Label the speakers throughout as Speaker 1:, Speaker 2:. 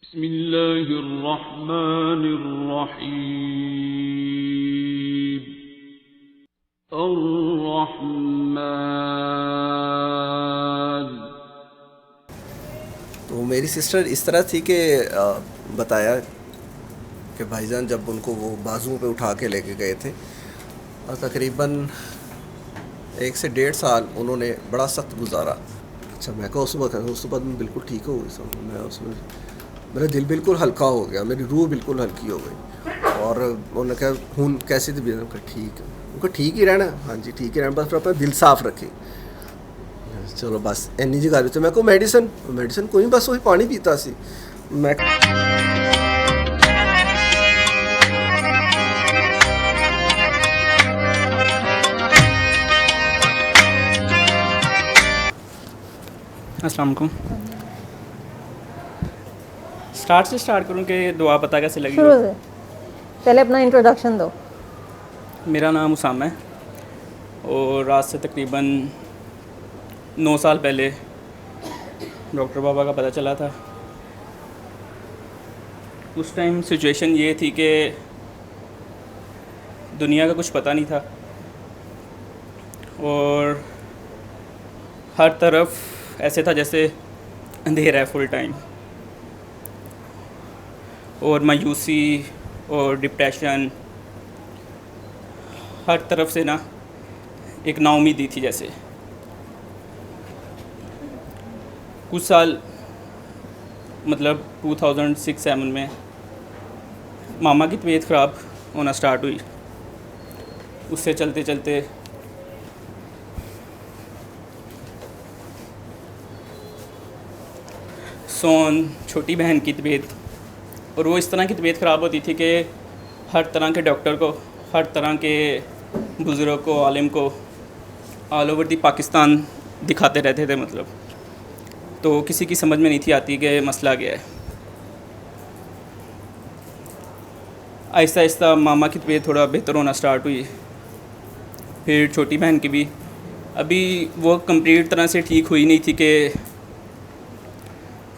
Speaker 1: بسم اللہ الرحمن الرحیم الرحمن.
Speaker 2: تو میری سسٹر اس طرح تھی کہ بتایا کہ بھائی جان جب ان کو وہ بازو پہ اٹھا کے لے کے گئے تھے اور تقریباً 1 سے 1.5 سال انہوں نے بڑا سخت گزارا. اچھا میں کہا اس وقت میں بالکل ٹھیک ہو گئی. میں اس میں میرا دل بالکل ہلکا ہو گیا, میری روح بالکل ہلکی ہو گئی. اور انہوں نے کہا خون کیسی طبیعت ہے؟ ٹھیک ہے. ان کو ٹھیک ہی رہنا. ہاں جی ٹھیک ہی رہنا, بس اپنا دل صاف رکھے. چلو بس اینی جی گل. میں کو میڈیسن کوئی بس وہی پانی پیتا سی. میں
Speaker 3: السلام علیکم. اسٹارٹ کروں کہ دعا پتہ کیسے لگی؟
Speaker 4: شروع سے پہلے اپنا انٹروڈکشن دو.
Speaker 3: میرا نام اسامہ ہے اور رات سے تقریباً 9 سال پہلے ڈاکٹر بابا کا پتہ چلا تھا. اس ٹائم سچویشن یہ تھی کہ دنیا کا کچھ پتہ نہیں تھا اور ہر طرف ایسے تھا جیسے اندھیرا ہے فل ٹائم, اور مایوسی اور ڈپریشن ہر طرف سے نا ایک نا امیدی تھی. جیسے کچھ سال مطلب 2006-07 میں ماما کی طبیعت خراب ہونا سٹارٹ ہوئی. اس سے چلتے چلتے سون چھوٹی بہن کی طبیعت, اور وہ اس طرح کی طبیعت خراب ہوتی تھی کہ ہر طرح کے ڈاکٹر کو, ہر طرح کے بزرگ کو, عالم کو آل اوور دی پاکستان دکھاتے رہتے تھے. مطلب تو کسی کی سمجھ میں نہیں تھی آتی کہ مسئلہ کیا ہے. آہستہ آہستہ ماما کی طبیعت تھوڑا بہتر ہونا سٹارٹ ہوئی, پھر چھوٹی بہن کی بھی. ابھی وہ کمپلیٹ طرح سے ٹھیک ہوئی نہیں تھی کہ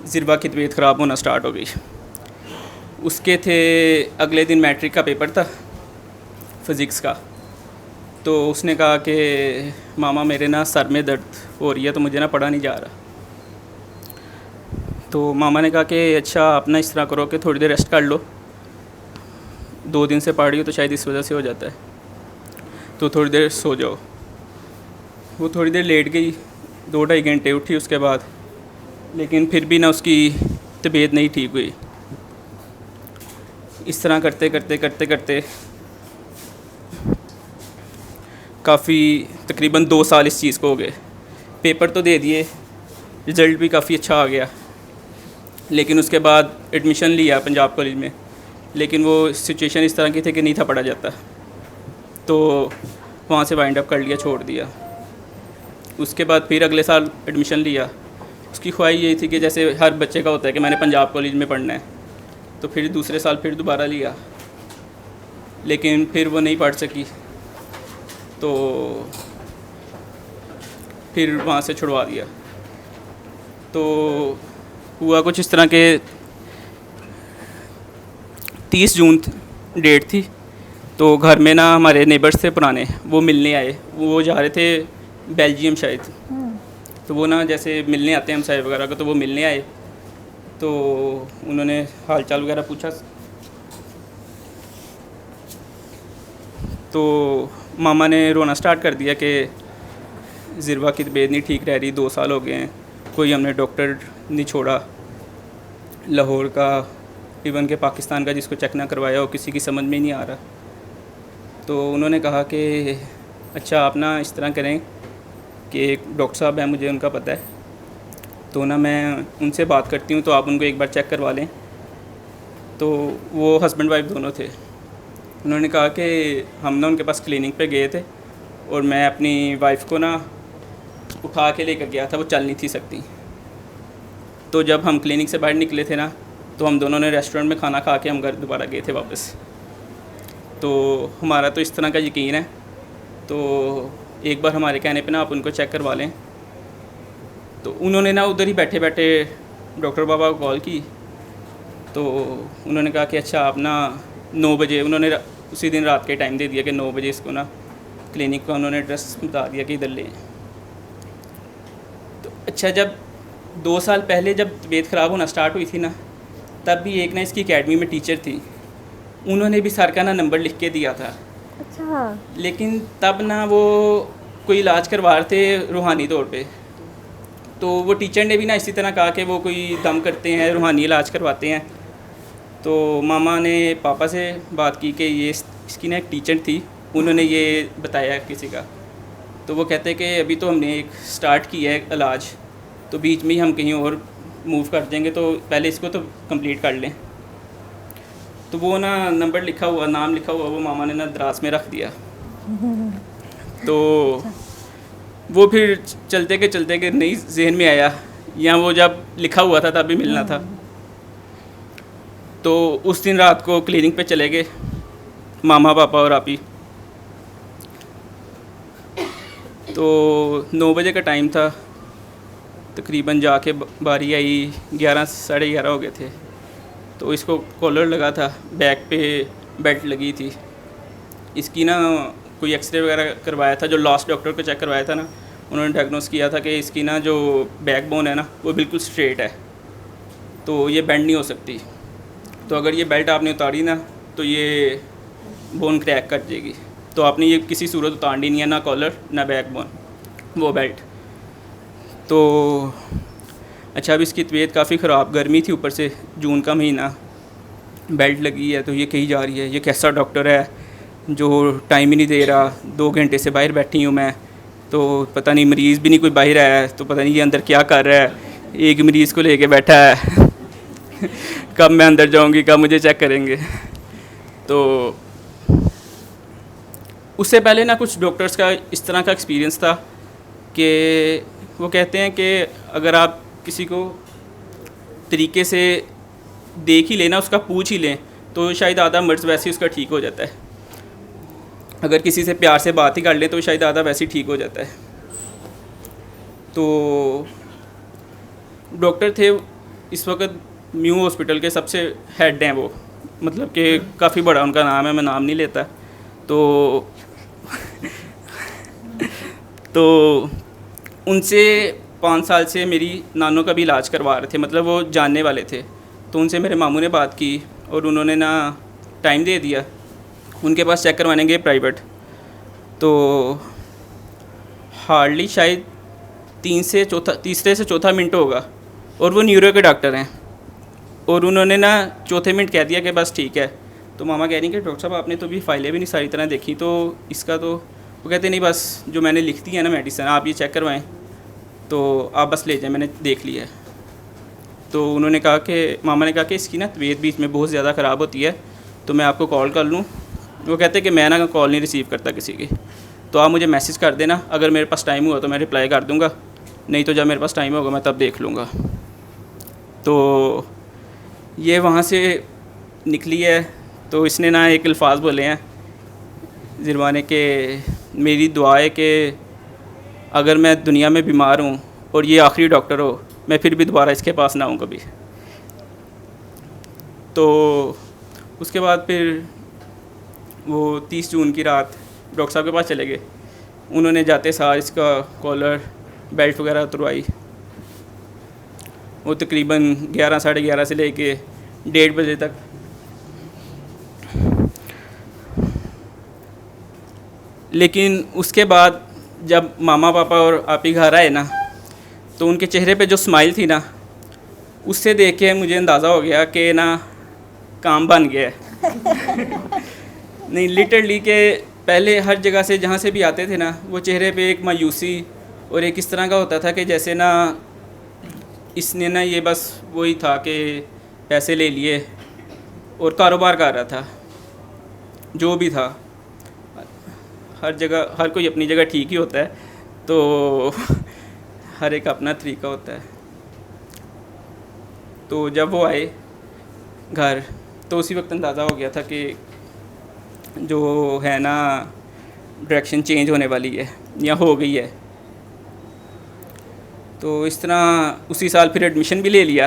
Speaker 3: زربا کی طبیعت خراب ہونا سٹارٹ ہو گئی. اس کے تھے اگلے دن میٹرک کا پیپر تھا فزکس کا. تو اس نے کہا کہ ماما میرے نا سر میں درد ہو رہی ہے تو مجھے نا پڑھا نہیں جا رہا. تو ماما نے کہا کہ اچھا آپ نا اس طرح کرو کہ تھوڑی دیر ریسٹ کر لو, 2 دن سے پڑھ رہی ہو تو شاید اس وجہ سے ہو جاتا ہے, تو تھوڑی دیر سو جاؤ. وہ تھوڑی دیر لیٹ گئی, 2-2.5 گھنٹے اٹھی اس کے بعد, لیکن پھر بھی نہ اس کی طبیعت نہیں ٹھیک ہوئی. اس طرح کرتے کرتے کافی تقریباً 2 سال اس چیز کو ہو گئے. پیپر تو دے دیے, رزلٹ بھی کافی اچھا آ گیا, لیکن اس کے بعد ایڈمیشن لیا پنجاب کالج میں, لیکن وہ سچویشن اس طرح کی تھی کہ نہیں تھا پڑھا جاتا, تو وہاں سے وائنڈ اپ کر لیا, چھوڑ دیا. اس کے بعد پھر اگلے سال ایڈمیشن لیا. اس کی خواہش یہی تھی کہ جیسے ہر بچے کا ہوتا ہے کہ میں نے پنجاب کالج میں پڑھنا ہے, تو پھر دوسرے سال پھر دوبارہ لیا, لیکن پھر وہ نہیں پڑھ سکی, تو پھر وہاں سے چھڑوا دیا. تو ہوا کچھ اس طرح کہ 30 جون ڈیٹ تھی, تو گھر میں نا ہمارے نیبرس تھے پرانے, وہ ملنے آئے. وہ جا رہے تھے بیلجیم شاید, تو وہ نا جیسے ملنے آتے ہیں ہم صاحب وغیرہ کو, تو وہ ملنے آئے. تو انہوں نے حال چال وغیرہ پوچھا, تو ماما نے رونا سٹارٹ کر دیا کہ زربا کی طبیعت نہیں ٹھیک رہ رہی, 2 سال ہو گئے ہیں, کوئی ہم نے ڈاکٹر نہیں چھوڑا لاہور کا, ایون کہ پاکستان کا جس کو چیک نہ کروایا ہو, کسی کی سمجھ میں ہی نہیں آ رہا. تو انہوں نے کہا کہ اچھا آپ نا اس طرح کریں کہ ایک ڈاکٹر صاحب ہیں, مجھے ان کا پتہ ہے, تو نا میں ان سے بات کرتی ہوں, تو آپ ان کو ایک بار چیک کروا لیں. تو وہ ہسبینڈ وائف دونوں تھے. انہوں نے کہا کہ ہم نا ان کے پاس کلینک پہ گئے تھے, اور میں اپنی وائف کو نا اٹھا کے لے کر گیا تھا, وہ چل نہیں تھی سکتی. تو جب ہم کلینک سے باہر نکلے تھے نا, تو ہم دونوں نے ریسٹورنٹ میں کھانا کھا کے ہم گھر دوبارہ گئے تھے واپس. تو ہمارا تو اس طرح کا یقین ہے, تو ایک بار ہمارے کہنے پہ نا آپ ان کو چیک کروا لیں. تو انہوں نے نا ادھر ہی بیٹھے بیٹھے ڈاکٹر بابا کو کال کی تو انہوں نے کہا کہ اچھا آپ نا 9 بجے، انہوں نے اسی دن رات کے ٹائم دے دیا کہ 9 بجے اس کو نا کلینک کا انہوں نے ایڈریس بتا دیا کہ ادھر لیں. تو اچھا جب 2 سال پہلے جب طبیعت خراب ہونا سٹارٹ ہوئی تھی نا، تب بھی ایک نا اس کی اکیڈمی میں ٹیچر تھی، انہوں نے بھی سر کا نا نمبر لکھ کے دیا تھا.
Speaker 4: اچھا.
Speaker 3: لیکن تب نا وہ کوئی علاج کروا رہے تھے روحانی طور پہ، تو وہ ٹیچر نے بھی نا اسی طرح کہا کہ وہ کوئی دم کرتے ہیں، روحانی علاج کرواتے ہیں. تو ماما نے پاپا سے بات کی کہ یہ اس کی نا ایک ٹیچر تھی، انہوں نے یہ بتایا کسی کا. تو وہ کہتے کہ ابھی تو ہم نے ایک سٹارٹ کیا ہے علاج، تو بیچ میں ہی ہم کہیں اور موو کر دیں گے، تو پہلے اس کو تو کمپلیٹ کر لیں. تو وہ نا نمبر لکھا ہوا، نام لکھا ہوا، وہ ماما نے نا دراز میں رکھ دیا. تو وہ پھر چلتے کہ نہیں ذہن میں آیا، یا وہ جب لکھا ہوا تھا تب بھی ملنا تھا. تو اس دن رات کو کلینک پہ چلے گئے ماما پاپا اور آپی. تو 9 بجے کا ٹائم تھا، تقریباً جا کے باری آئی 11 ساڑھے 11 ہو گئے تھے. تو اس کو کالر لگا تھا، بیک پہ بیلٹ لگی تھی. اس کی نا کوئی ایکس رے وغیرہ کروایا تھا، جو لاسٹ ڈاکٹر کو چیک کروایا تھا نا، انہوں نے ڈائگنوز کیا تھا کہ اس کی نا جو بیک بون ہے نا وہ بالکل اسٹریٹ ہے، تو یہ بینڈ نہیں ہو سکتی. تو اگر یہ بیلٹ آپ نے اتاری نا تو یہ بون کریک کر جائے گی. تو آپ نے یہ کسی صورت اتارنی نہیں ہے، نہ کالر نہ بیک بون، وہ بیلٹ. تو اچھا اب اس کی طبیعت کافی خراب، گرمی تھی اوپر سے، جون کا مہینہ، بیلٹ لگی ہے. تو یہ کہیں جا رہی ہے، یہ کیسا ڈاکٹر ہے جو ٹائم ہی نہیں دے رہا، 2 گھنٹے سے باہر بیٹھی ہوں میں، تو پتہ نہیں مریض بھی نہیں کوئی باہر آیا ہے، تو پتہ نہیں یہ اندر کیا کر رہا ہے، ایک مریض کو لے کے بیٹھا ہے. کب میں اندر جاؤں گی، کب مجھے چیک کریں گے. تو اس سے پہلے نا کچھ ڈاکٹرز کا اس طرح کا ایکسپیرینس تھا کہ وہ کہتے ہیں کہ اگر آپ کسی کو طریقے سے دیکھ ہی لینا، اس کا پوچھ ہی لیں، تو شاید آدھا مرض ویسے اس کا ٹھیک ہو جاتا ہے. اگر کسی سے پیار سے بات ہی کر لیں تو شاید آدھا ویسے ہی ٹھیک ہو جاتا ہے. تو ڈاکٹر تھے اس وقت میو ہاسپٹل کے سب سے ہیڈ ہیں وہ، مطلب کہ کافی بڑا ان کا نام ہے، میں نام نہیں لیتا. تو ان سے 5 سال سے میری نانوں کا بھی علاج کروا رہے تھے، مطلب وہ جاننے والے تھے. تو ان سے میرے ماموں نے بات کی اور انہوں نے نا ٹائم دے دیا، ان کے پاس چیک کروانے گئے پرائیویٹ. تو ہارڈلی شاید تیسرے سے چوتھا منٹ ہوگا، اور وہ نیورو کے ڈاکٹر ہیں، اور انہوں نے نا چوتھے منٹ کہہ دیا کہ بس ٹھیک ہے. تو ماما کہہ رہی ہیں کہ ڈاکٹر صاحب آپ نے تو بھی فائلیں بھی نہیں ساری طرح دیکھی، تو اس کا تو وہ کہتے نہیں، بس جو میں نے لکھ دی ہے نا میڈیسن آپ یہ چیک کروائیں، تو آپ بس لے جائیں، میں نے دیکھ لیا ہے. تو انہوں نے کہا کہ ماما نے کہا کہ اس کی نا طبیعت بیچ میں بہت زیادہ خراب ہوتی ہے، تو میں آپ کو کال کر لوں. وہ کہتے کہ میں نا کال نہیں ریسیو کرتا کسی کی، تو آپ مجھے میسج کر دینا، اگر میرے پاس ٹائم ہوا تو میں رپلائی کر دوں گا، نہیں تو جب میرے پاس ٹائم ہوگا میں تب دیکھ لوں گا. تو یہ وہاں سے نکلی ہے. تو اس نے نا ایک الفاظ بولے ہیں زروا نے کہ میری دعا ہے کہ اگر میں دنیا میں بیمار ہوں اور یہ آخری ڈاکٹر ہو، میں پھر بھی دوبارہ اس کے پاس نہ ہوں کبھی. تو اس کے بعد پھر وہ 30 جون کی رات ڈاکٹر صاحب کے پاس چلے گئے. انہوں نے جاتے سار اس کا کالر بیلٹ وغیرہ اتروائی. وہ تقریباً 11 ساڑھے 11 سے لے کے 1:30 بجے تک. لیکن اس کے بعد جب ماما پاپا اور آپی گھر آئے نا، تو ان کے چہرے پہ جو اسمائل تھی نا، اس سے دیکھ کے مجھے اندازہ ہو گیا کہ نا کام بن گیا ہے. نہیں لٹرلی کہ پہلے ہر جگہ سے جہاں سے بھی آتے تھے نا، وہ چہرے پہ ایک مایوسی اور ایک اس طرح کا ہوتا تھا کہ جیسے نا اس نے نا یہ بس وہی تھا کہ پیسے لے لیے اور کاروبار کر رہا تھا. جو بھی تھا، ہر جگہ ہر کوئی اپنی جگہ ٹھیک ہی ہوتا ہے، تو ہر ایک اپنا طریقہ ہوتا ہے. تو جب وہ آئے گھر تو اسی وقت اندازہ ہو گیا تھا کہ جو ہے نا ڈائریکشن چینج ہونے والی ہے یا ہو گئی ہے. تو اس طرح اسی سال پھر ایڈمیشن بھی لے لیا.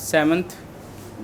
Speaker 3: 7th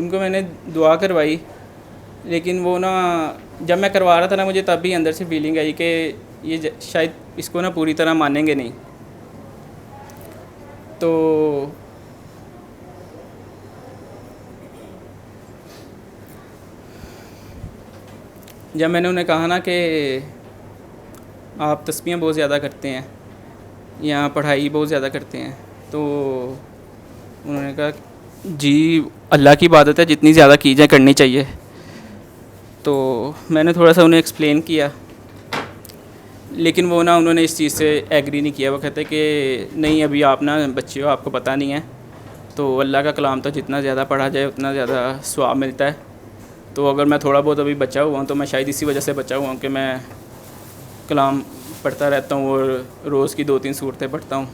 Speaker 3: ان کو میں نے دعا کروائی، لیکن وہ نا جب میں کروا رہا تھا نا مجھے تب بھی اندر سے فیلنگ آئی کہ یہ شاید اس کو نا پوری طرح مانیں گے نہیں. تو جب میں نے انہیں کہا نا کہ آپ تسبیحیں بہت زیادہ کرتے ہیں یا پڑھائی بہت زیادہ کرتے ہیں، تو انہوں نے کہا جی اللہ کی عبادت ہے، جتنی زیادہ کی جائے کرنی چاہیے. تو میں نے تھوڑا سا انہیں ایکسپلین کیا، لیکن وہ نا انہوں نے اس چیز سے ایگری نہیں کیا. وہ کہتے کہ نہیں ابھی آپ نا بچے ہو، آپ کو پتہ نہیں ہے، تو اللہ کا کلام تو جتنا زیادہ پڑھا جائے اتنا زیادہ ثواب ملتا ہے. تو اگر میں تھوڑا بہت ابھی بچا ہوا ہوں تو میں شاید اسی وجہ سے بچا ہوا ہوں کہ میں کلام پڑھتا رہتا ہوں اور روز کی 2-3 صورتیں پڑھتا ہوں.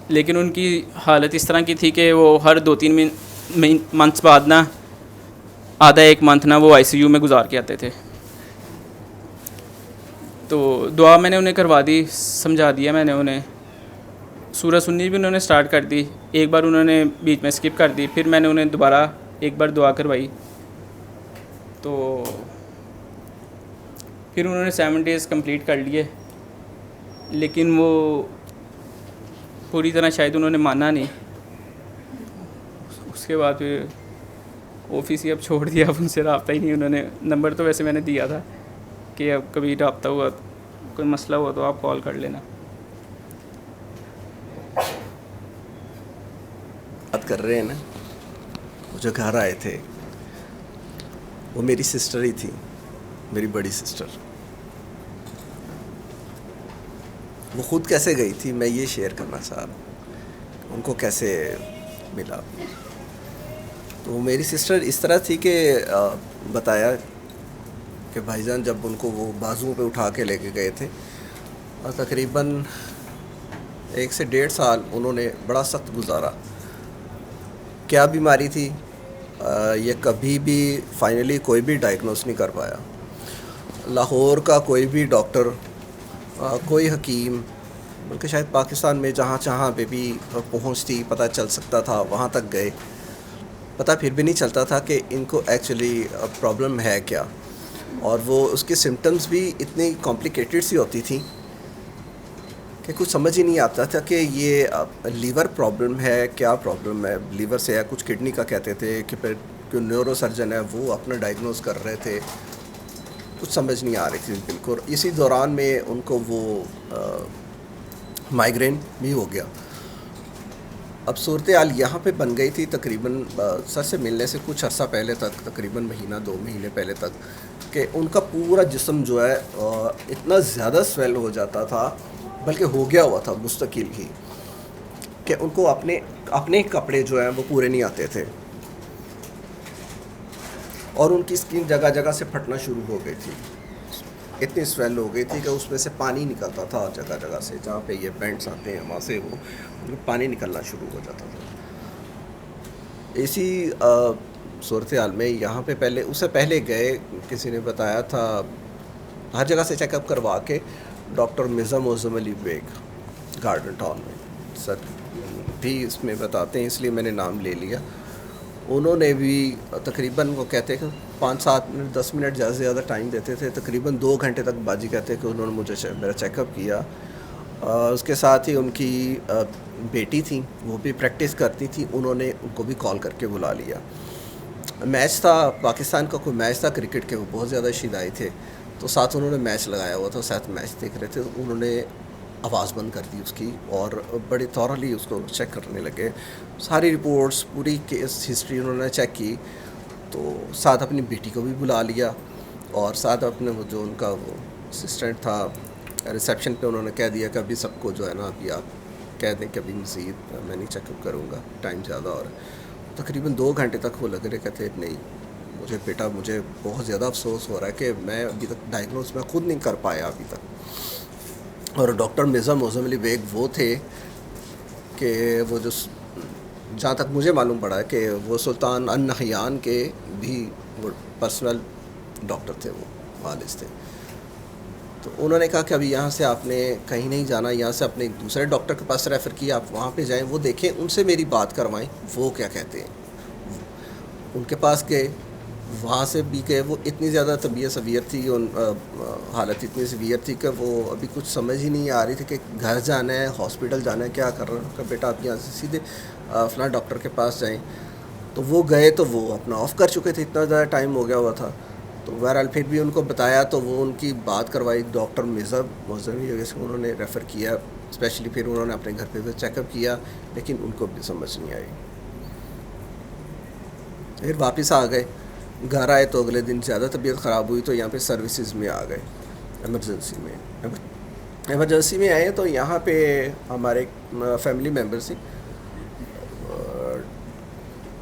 Speaker 3: لیکن ان کی حالت اس طرح کی تھی کہ وہ ہر 2-3 منتھس بعد نا آدھا 1 منتھ نا وہ ICU میں گزار کے آتے تھے. تو دعا میں نے انہیں کروا دی، سمجھا دیا میں نے انہیں. سورہ سنی بھی انہوں نے سٹارٹ کر دی، ایک بار انہوں نے بیچ میں سکپ کر دی، پھر میں نے انہیں دوبارہ ایک بار دعا کروائی. تو پھر انہوں نے 7 days کمپلیٹ کر لیے، لیکن وہ پوری طرح شاید انہوں نے مانا نہیں. اس کے بعد پھر آفس ہی اب چھوڑ دیا، اب ان سے رابطہ ہی نہیں. انہوں نے نمبر تو ویسے میں نے دیا تھا کہ اب کبھی رابطہ ہوا، کوئی مسئلہ ہوا تو آپ کال کر لینا.
Speaker 2: بات کر رہے ہیں نا، وہ جو گھر آئے تھے وہ میری سسٹر ہی تھی، میری بڑی سسٹر. وہ خود کیسے گئی تھی میں یہ شیئر کرنا چاہ رہا ہوں، ان کو کیسے ملا. تو میری سسٹر اس طرح تھی کہ بتایا کہ بھائی جان جب ان کو وہ بازو پہ اٹھا کے لے کے گئے تھے، اور تقریباً 1 سے 1.5 سال انہوں نے بڑا سخت گزارا. کیا بیماری تھی یہ کبھی بھی فائنلی کوئی بھی ڈائگنوز نہیں کر پایا. لاہور کا کوئی بھی ڈاکٹر، کوئی حکیم، بلکہ شاید پاکستان میں جہاں پہ بھی پہنچتی پتہ چل سکتا تھا وہاں تک گئے، پتہ پھر بھی نہیں چلتا تھا کہ ان کو ایکچولی پرابلم ہے کیا. اور وہ اس کے سمٹمز بھی اتنی کمپلیکیٹڈ سی ہوتی تھیں کہ کچھ سمجھ ہی نہیں آتا تھا کہ یہ لیور پرابلم ہے، کیا پرابلم ہے لیور سے ہے. کچھ کڈنی کا کہتے تھے کہ پھر جو نیورو سرجن ہے وہ اپنا ڈائگنوز کر رہے تھے. کچھ سمجھ نہیں آ رہی تھی بالکل. اسی دوران میں ان کو وہ مائیگرین بھی ہو گیا. اب صورتحال یہاں پہ بن گئی تھی تقریباً سر سے ملنے سے کچھ عرصہ پہلے تک، تقریباً 1-2 مہینے پہلے تک، کہ ان کا پورا جسم جو ہے اتنا زیادہ سویل ہو جاتا تھا، بلکہ ہو گیا ہوا تھا مستقل ہی، کہ ان کو اپنے کپڑے جو ہیں وہ پورے نہیں آتے تھے. اور ان کی اسکن جگہ جگہ سے پھٹنا شروع ہو گئی تھی. اتنی سویل ہو گئی تھی کہ اس میں سے پانی نکلتا تھا جگہ جگہ سے، جہاں پہ یہ بینڈس آتے ہیں وہاں سے وہ پانی نکلنا شروع ہو جاتا تھا. اسی صورتحال میں یہاں پہ اس سے پہلے گئے، کسی نے بتایا تھا ہر جگہ سے چیک اپ کروا کے، ڈاکٹر مرزا معظم علی بیگ گارڈن ٹاؤن میں، سر بھی اس میں بتاتے ہیں اس لیے میں نے نام لے لیا. انہوں نے بھی تقریباً وہ کہتے کہ 5-7 منٹ 10 منٹ زیادہ سے زیادہ ٹائم دیتے تھے، تقریباً 2 گھنٹے تک باجی کہتے کہ انہوں نے مجھے میرا چیک اپ کیا. اس کے ساتھ ہی ان کی بیٹی تھیں، وہ بھی پریکٹس کرتی تھی، انہوں نے ان کو بھی کال کر کے بلا لیا. میچ تھا پاکستان کا، کوئی میچ تھا کرکٹ کے، وہ بہت زیادہ شیدائی تھے، تو ساتھ انہوں نے میچ لگایا ہوا تھا، ساتھ میچ دیکھ رہے تھے. انہوں نے آواز بند کر دی اس کی اور بڑی تھورلی اس کو چیک کرنے لگے. ساری رپورٹس، پوری کیس ہسٹری انہوں نے چیک کی. تو ساتھ اپنی بیٹی کو بھی بلا لیا، اور ساتھ اپنے وہ جو ان کا وہ اسسٹنٹ تھا ریسیپشن پہ، انہوں نے کہہ دیا کہ ابھی سب کو جو ہے نا ابھی آپ کہہ دیں کہ ابھی مزید میں نہیں چیک اپ کروں گا، ٹائم زیادہ. اور تقریباً 2 گھنٹے تک وہ لگ رہے کہتے نہیں مجھے بہت زیادہ افسوس ہو رہا ہے کہ میں ابھی تک ڈائگنوز میں خود نہیں کر پایا ابھی تک. اور ڈاکٹر مرزا معظم علی بیگ وہ تھے کہ وہ جو جہاں تک مجھے معلوم پڑا ہے کہ وہ سلطان النہیان کے بھی وہ پرسنل ڈاکٹر تھے، وہ والد تھے. تو انہوں نے کہا کہ ابھی یہاں سے آپ نے کہیں نہیں جانا، یہاں سے اپنے دوسرے ڈاکٹر کے پاس ریفر کیا، آپ وہاں پہ جائیں، وہ دیکھیں، ان سے میری بات کروائیں وہ کیا کہتے ہیں. ان کے پاس گئے, وہاں سے بھی گئے. وہ اتنی زیادہ طبیعت سویئر تھی, حالت اتنی سویئر تھی کہ وہ ابھی کچھ سمجھ ہی نہیں آ رہی تھی کہ گھر جانا ہے, ہاسپٹل جانا ہے, کیا کر رہا ہے. کہ بیٹا آپ یہاں سے سیدھے فلاں ڈاکٹر کے پاس جائیں. تو وہ گئے تو وہ اپنا آف کر چکے تھے, اتنا زیادہ ٹائم ہو گیا ہوا تھا. تو بہرحال پھر بھی ان کو بتایا تو وہ ان کی بات کروائی. ڈاکٹر مذہبی وجہ سے انہوں نے ریفر کیا اسپیشلی. پھر انہوں نے اپنے گھر پہ بھی چیک اپ کیا, لیکن ان کو بھی سمجھ نہیں آئی. پھر واپس آ گئے. گھر آئے تو اگلے دن زیادہ طبیعت خراب ہوئی تو یہاں پہ سروسز میں آ گئے, ایمرجنسی میں آئے. تو یہاں پہ ہمارے فیملی ممبر تھی,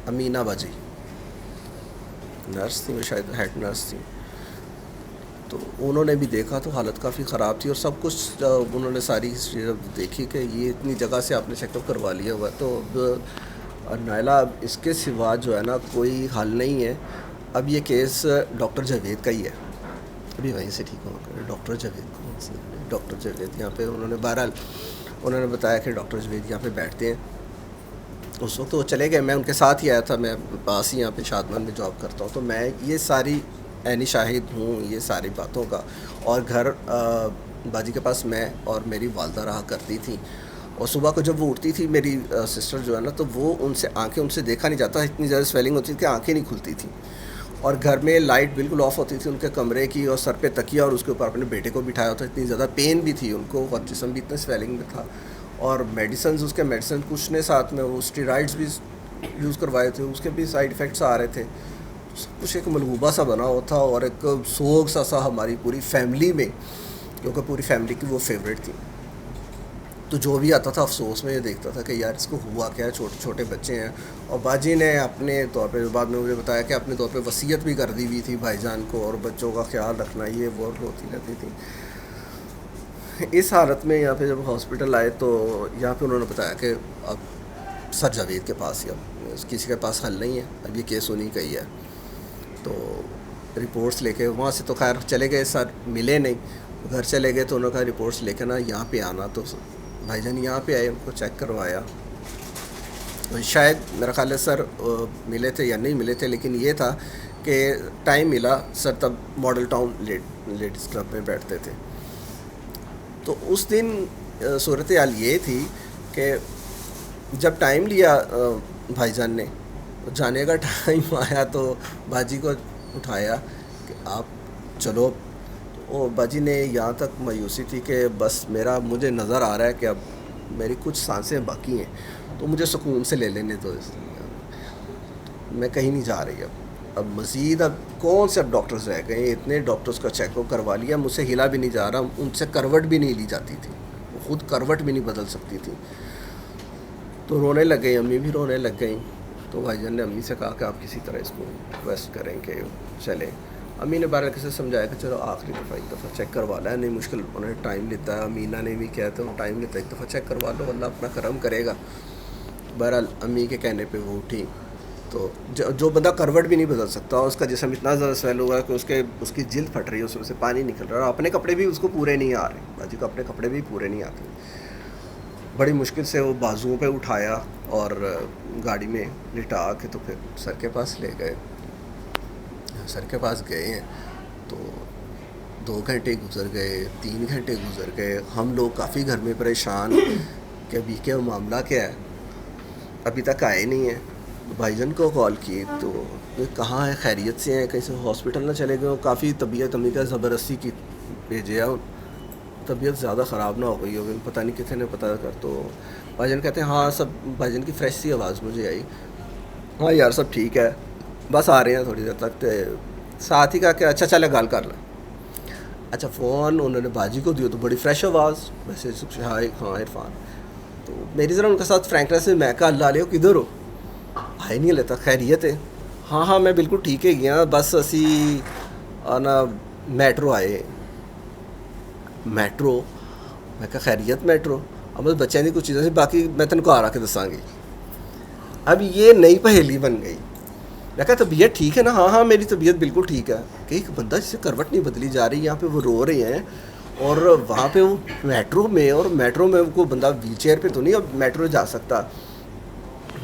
Speaker 2: امینہ باجی نرس تھیں, وہ شاید ہیڈ نرس تھیں. تو انہوں نے بھی دیکھا تو حالت کافی خراب تھی, اور سب کچھ انہوں نے ساری ہسٹری دیکھی کہ یہ اتنی جگہ سے آپ نے چیک اپ کروا لیا ہوا. تو اب نائلہ اس کے سوا جو ہے نا کوئی حل نہیں ہے. اب یہ کیس ڈاکٹر جاوید کا ہی ہے, ابھی وہیں سے ٹھیک ہوگا. ڈاکٹر جاوید یہاں پہ انہوں نے بہرحال انہوں نے بتایا کہ ڈاکٹر جاوید یہاں پہ بیٹھتے ہیں. اس وقت وہ چلے گئے, میں ان کے ساتھ ہی آیا تھا, میں پاس ہی یہاں پہ شادمان میں جاب کرتا ہوں. تو میں یہ ساری عینی شاہد ہوں یہ ساری باتوں کا. اور گھر باجی کے پاس میں اور میری والدہ رہا کرتی تھیں. اور صبح کو جب وہ اٹھتی تھی میری سسٹر جو ہے نا, تو وہ ان سے آنکھیں ان سے دیکھا نہیں جاتا, اتنی زیادہ سویلنگ ہوتی تھی کہ آنکھیں نہیں کھلتی تھیں. اور گھر میں لائٹ بالکل آف ہوتی تھی ان کے کمرے کی, اور سر پہ تکیہ اور اس کے اوپر اپنے بیٹے کو بٹھایا ہوتا. اتنی زیادہ پین بھی تھی ان کو, اور جسم بھی اتنا سویلنگ میں تھا. اور میڈیسنز اس کے میڈیسن کچھ نے ساتھ میں وہ اسٹیرائڈس بھی یوز کروائے تھے, اس کے بھی سائیڈ افیکٹس آ رہے تھے. سب کچھ ایک ملغوبہ سا بنا ہوا تھا, اور ایک سوگ سا ہماری پوری فیملی میں, کیونکہ پوری فیملی کی وہ فیوریٹ تھی. تو جو بھی آتا تھا افسوس میں یہ دیکھتا تھا کہ یار اس کو ہوا کیا ہے, چھوٹے چھوٹے بچے ہیں. اور باجی نے اپنے طور پہ بعد میں مجھے بتایا کہ اپنے طور پہ وصیت بھی کر دی ہوئی تھی بھائی جان کو, اور بچوں کا خیال رکھنا, یہ وہ ہوتی رہتی تھی. اس حالت میں یہاں پہ جب ہاسپٹل آئے تو یہاں پہ انہوں نے بتایا کہ اب سر جاوید کے پاس ہی, اب کسی کے پاس حل نہیں ہے, اب یہ کیس انہیں کا ہی ہے. تو رپورٹس لے کے وہاں سے تو خیر چلے گئے, سر ملے نہیں, گھر چلے گئے. تو انہوں نے کہا رپورٹس لے کے نا یہاں پہ آنا. تو بھائی جان یہاں پہ آئے, ان کو چیک کروایا. شاید میرا خیال ہے سر ملے تھے یا نہیں ملے تھے, لیکن یہ تھا کہ ٹائم ملا. سر تب ماڈل ٹاؤن لیڈیز کلب میں بیٹھتے تھے. تو اس دن صورتحال یہ تھی کہ جب ٹائم لیا بھائی جان نے, جانے کا ٹائم آیا تو باجی کو اٹھایا کہ آپ چلو. تو باجی نے یہاں تک مایوسی تھی کہ بس مجھے نظر آ رہا ہے کہ اب میری کچھ سانسیں باقی ہیں, تو مجھے سکون سے لے لینے دو, میں کہیں نہیں جا رہی اب مزید. اب کون سے اب ڈاکٹرز رہ گئے, اتنے ڈاکٹرز کا چیک اپ کروا لیا, مجھ سے ہلا بھی نہیں جا رہا, ان سے کروٹ بھی نہیں لی جاتی تھی, وہ خود کروٹ بھی نہیں بدل سکتی تھی. تو رونے لگ گئی, امی بھی رونے لگ گئیں. تو بھائی جان نے امی سے کہا کہ آپ کسی طرح اس کو ریکویسٹ کریں کہ چلیں. امی نے بارہ کیسے سمجھایا کہ چلو آخری دفعہ ایک دفعہ چیک کروا لیا, نہیں مشکل انہیں ٹائم لیتا ہے. امینہ نے بھی کہا تھا ٹائم لیتا ہے, ایک دفعہ چیک کروا لو, اللہ اپنا کرم کرے گا. بہرحال امی کے کہنے پہ وہ اٹھی. تو جو بندہ کروٹ بھی نہیں بدل سکتا, اس کا جسم اتنا زیادہ سویل ہوا ہے کہ اس کی جلد پھٹ رہی ہے, اس میں سے پانی نکل رہا ہے, اور اپنے کپڑے بھی اس کو پورے نہیں آ رہے. باجی کو اپنے کپڑے بھی پورے نہیں آتے. بڑی مشکل سے وہ بازوؤں پہ اٹھایا اور گاڑی میں لٹا کے تو پھر سر کے پاس لے گئے. سر کے پاس گئے ہیں تو 2 گھنٹے گزر گئے, 3 گھنٹے گزر گئے. ہم لوگ کافی گھر میں پریشان کہ ابھی کیا معاملہ کیا ہے, ابھی تک آئے نہیں ہیں. بھائی جان کو کال کی تو کہاں ہے, خیریت سے ہیں, کہیں سے ہاسپٹل نہ چلے گئے. کافی طبیعت امی کا زبردستی کی بھیجے, طبیعت زیادہ خراب نہ ہو گئی ہوگی, پتہ نہیں کتنے نے پتہ کر. تو بھائی جان کہتے ہیں ہاں سب, بھائی جان کی فریش سی آواز مجھے آئی, ہاں یار سب ٹھیک ہے, بس آ رہے ہیں تھوڑی دیر تک. ساتھ ہی کہا کہ اچھا چلے گال کر لیں. اچھا فون انہوں نے باجی کو دیا تو بڑی فریش آواز, ویسے ہاں عرفان. تو میری ذرا ان کے ساتھ فرینکنیس میں میں کہا اللہ لے کدھر ہو, بھائی نہیں لیتا, خیریت ہے, ہاں میں بالکل ٹھیک ہے گیا, بس اسی نا میٹرو آئے. میٹرو میں کہا خیریت میٹرو, اب بس بچوں کی کچھ چیزیں سے, باقی میں تین کو آ کے دساں گی. اب یہ نئی پہیلی بن گئی. میں کہا طبیعت ٹھیک ہے نا, ہاں میری طبیعت بالکل ٹھیک ہے. کہ ایک بندہ جس سے کروٹ نہیں بدلی جا رہی, یہاں پہ وہ رو رہے ہیں, اور وہاں پہ وہ میٹرو میں, اور میٹرو میں کوئی بندہ ویل چیئر پہ تو نہیں اب میٹرو جا سکتا.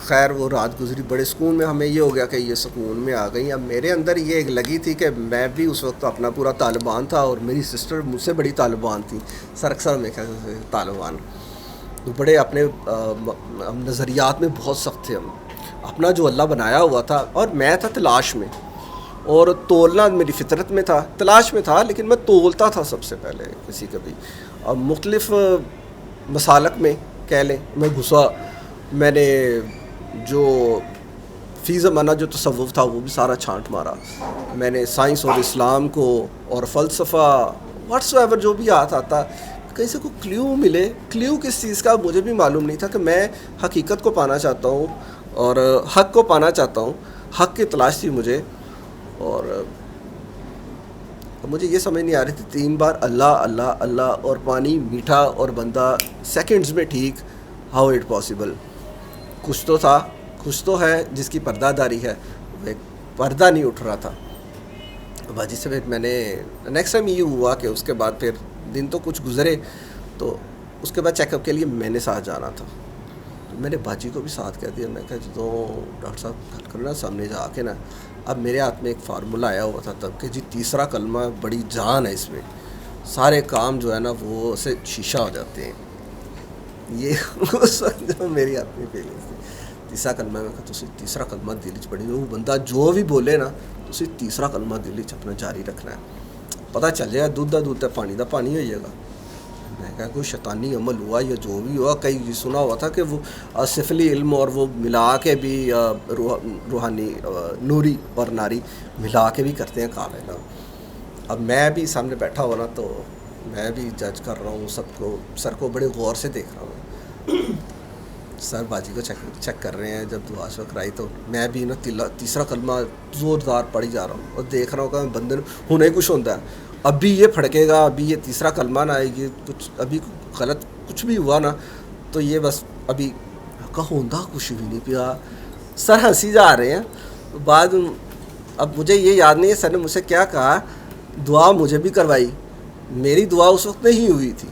Speaker 2: خیر وہ رات گزری بڑے سکون میں. ہمیں یہ ہو گیا کہ یہ سکون میں آ گئی. اب میرے اندر یہ ایک لگی تھی کہ میں بھی اس وقت اپنا پورا طالبان تھا اور میری سسٹر مجھ سے بڑی طالبان تھی, سرکسر میں کیا طالبان, بڑے اپنے نظریات میں بہت سخت تھے ہم. اپنا جو اللہ بنایا ہوا تھا, اور میں تھا تلاش میں, اور تولنا میری فطرت میں تھا, تلاش میں تھا لیکن میں تولتا تھا سب سے پہلے کسی کا بھی. اب مختلف مسالک میں کہہ لیں میں گھسا. میں نے جو فی زمانہ جو تصوف تھا وہ بھی سارا چھانٹ مارا. میں نے سائنس اور اسلام کو اور فلسفہ واٹس ایور جو بھی آتا کہیں سے کوئی کلیو ملے. کلیو کس چیز کا مجھے بھی معلوم نہیں تھا, کہ میں حقیقت کو پانا چاہتا ہوں اور حق کو پانا چاہتا ہوں. حق کی تلاش تھی مجھے, اور مجھے یہ سمجھ نہیں آ رہی تھی 3 بار اللہ اللہ اللہ اور پانی میٹھا اور بندہ سیکنڈز میں ٹھیک. How it possible. کچھ تو تھا, کچھ تو ہے جس کی پردہ داری ہے, ایک پردہ نہیں اٹھ رہا تھا. باجی سے پھر میں نے نیکسٹ ٹائم یہ ہوا کہ اس کے بعد پھر دن تو کچھ گزرے, تو اس کے بعد چیک اپ کے لیے میں نے ساتھ جانا تھا. تو میں نے باجی کو بھی ساتھ کہہ دیا. میں کہا تو ڈاکٹر صاحب کل کرنا سامنے جا کے نا. اب میرے ہاتھ میں ایک فارمولہ آیا ہوا تھا تب کہ جی تیسرا کلمہ بڑی جان ہے اس میں, سارے کام جو ہے نا وہ اسے شیشہ ہو جاتے ہیں. یہ اس وقت جو میری ہاتھ میں فیلنگ تھی. تیسرا کلمہ میں کہا تو تیسرا کلمہ دل چ پڑھی, وہ بندہ جو بھی بولے نا تو اسی تیسرا کلمہ دل چ اپنا جاری رکھنا ہے. پتہ چل جائے گا دودھ دا پانی دا پانی ہو جائے گا. میں کہا کوئی شیطانی عمل ہوا یا جو بھی ہوا. کئی سنا ہوا تھا کہ وہ سفلی علم اور وہ ملا کے بھی روحانی نوری اور ناری ملا کے بھی کرتے ہیں کام ہے نا. اب میں بھی سامنے بیٹھا ہوا نا تو میں بھی جج کر رہا ہوں سب کو, سر کو بڑے غور سے دیکھ رہا ہوں. سر باجی کو چیک کر رہے ہیں. جب دعا شو کرائی تو میں بھی نا تیسرا کلمہ زوردار پڑھی جا رہا ہوں اور دیکھ رہا ہوں کہ بندے ہونے کچھ ہوتا ہے. ابھی یہ پھڑکے گا, ابھی یہ تیسرا کلمہ نہ آئے گی, کچھ ابھی غلط کچھ بھی ہوا نا تو یہ بس ابھی کا ہوندہ کچھ بھی نہیں پیا. سر ہنسی جا رہے ہیں. بعد اب مجھے یہ یاد نہیں ہے سر نے مجھ سے کیا کہا. دعا مجھے بھی کروائی, میری دعا اس وقت نہیں ہوئی تھی.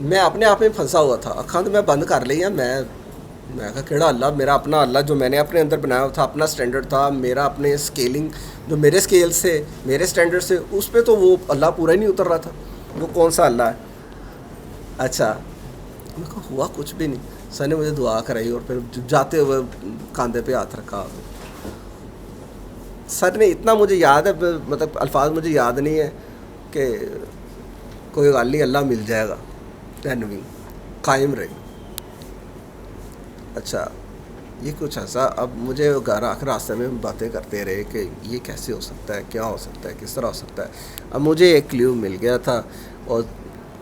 Speaker 2: میں اپنے آپ میں پھنسا ہوا تھا. اکھاں تو میں بند کر لی ہیں. میں کہا کیڑا اللہ, میرا اپنا اللہ جو میں نے اپنے اندر بنایا تھا, اپنا سٹینڈرڈ تھا میرا, اپنے اسکیلنگ جو میرے اسکیل سے میرے سٹینڈرڈ سے اس پہ تو وہ اللہ پورا ہی نہیں اتر رہا تھا. وہ کون سا اللہ ہے. اچھا میں کہا ہوا کچھ بھی نہیں. سر نے مجھے دعا کرائی اور پھر جاتے ہوئے کاندھے پہ ہاتھ رکھا. سر نے اتنا مجھے یاد ہے, مطلب الفاظ مجھے یاد نہیں ہے, کہ کوئی غال نہیں اللہ مل جائے گا, رہنمی قائم رہی. اچھا یہ کچھ ایسا. اب مجھے گھر آ کر راستے میں باتیں کرتے رہے کہ یہ کیسے ہو سکتا ہے, کیا ہو سکتا ہے, کس طرح ہو سکتا ہے. اب مجھے ایک کلیو مل گیا تھا, اور